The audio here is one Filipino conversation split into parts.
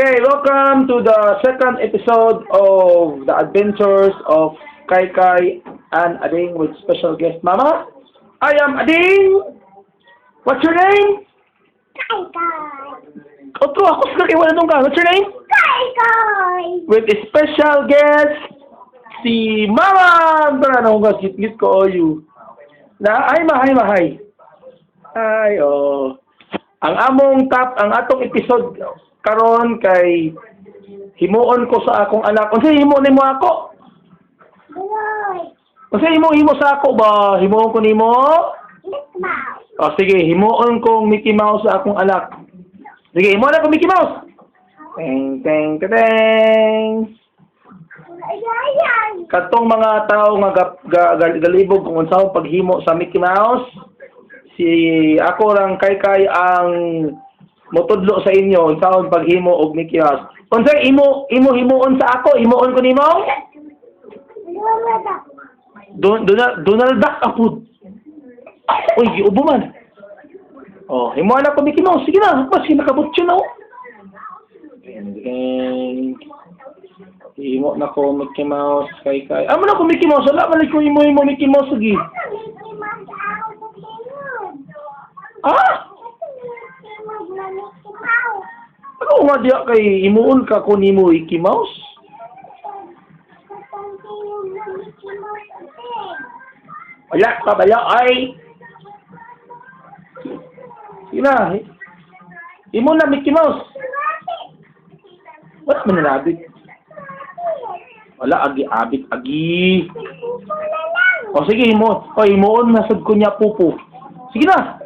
Okay, welcome to the second episode of the adventures of Kai Kai and Ading with special guest Mama. I am Ading. What's your name? Kai Kai. Oto, ako sa wala nung ka. What's your name? Kai Kai. With a special guest, si Mama. Tara na nga, git ko you. Na, ay mahay. Ay, oh. Ang atong episode karon kay himuon ko sa akong anak. Unsa himuon nimo ako? Buloy. Unsa himo sa ako ba? Himuon ko nimo? Mickey Mouse. O sige, himuon kong Mickey Mouse sa akong anak. Sige, himuon ako Mickey Mouse. Teng teng teng. Ayan. Katong mga tao nga galibog kung unsahong paghimo sa Mickey Mouse, si ako lang Kai ang motudlo sa inyo unsahon paghimo og Mickey Mouse. Unsay himuon sa ako? Himuon ko nimo? Donald Duck apod. Uy, giubo man. Oh, himuon ako Mickey Mouse. Sige na, mas nakabutyo na. Himo na ko Mickey Mouse Kai. Amo na ko Mickey Mouse. Wala man ko himo Mickey Mouse lagi. Ah? Ano nga diya kay imuon ka ko nimo Mickey Mouse? Wala ka bala ay. Sige na. Imo na Mickey Mouse. Wala man nalabit. Wala agi. O sige himo. O himuon na sad ko niya pupo. Sige na.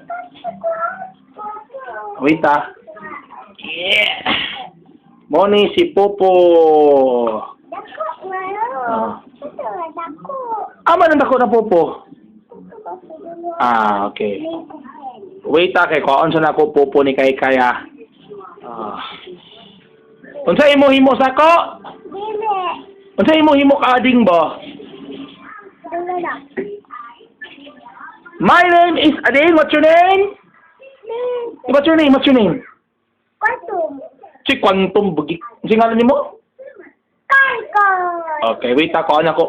Wait ah. Yeah. Moni si Popo. Dako, malo. Dako. Man ang dako na Popo. Okay. Wait ah, kay kaon sa nako Popo ni Kai ah. Unsa himo sa ko? Dili. Unsa himo ka ading ba? Dula. My name is Ading. What's your name? What's your name? Quantum. Si Quantum Bugi. Singalan nimo? Kai Kai. Okay, wait ako ko.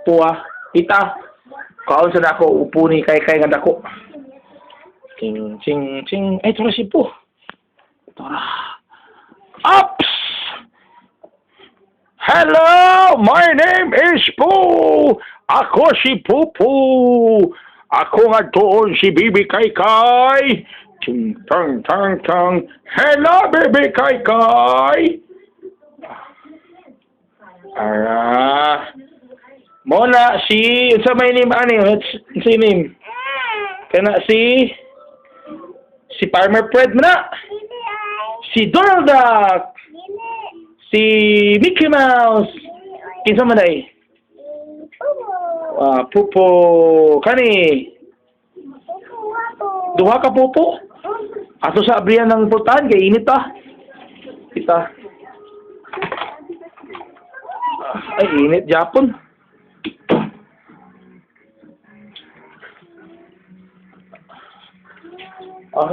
Puwa. Ita. Kaon sa nako upo ni Kai nga dako. Ching. Ay, tura si Po. Tura. Ups! Hello! My name is Po! Ako si Popo! Ako nga doon si Bibi Kai. Ting tang. Hello, Bibi Kai. Mona si unsa may name ani? Si name. Kana si Farmer Fred na. Si Donald Duck. Si Mickey Mouse. Kinsa man dai? Pupo. Kani. Duha ka Pupo? Ato sa abrihan ng pultahan kay init Kita. Ay init Japon.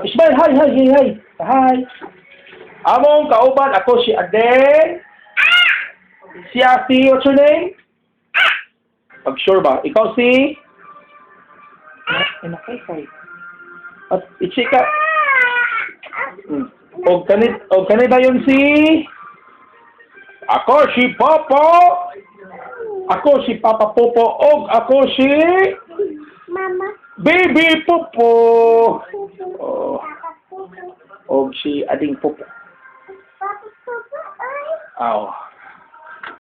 Ismail, hi. Among kauban ako si Adeng. Si Ati, what's your name? Pag sure ba? Ikaw si? Kai. At ichika. Og kanid dayon si? Ako si Popo. Ako si Papa Popo. Og ako si? Mama. Baby Popo. Og si Ading Popo. Papa Popo ay. Aw.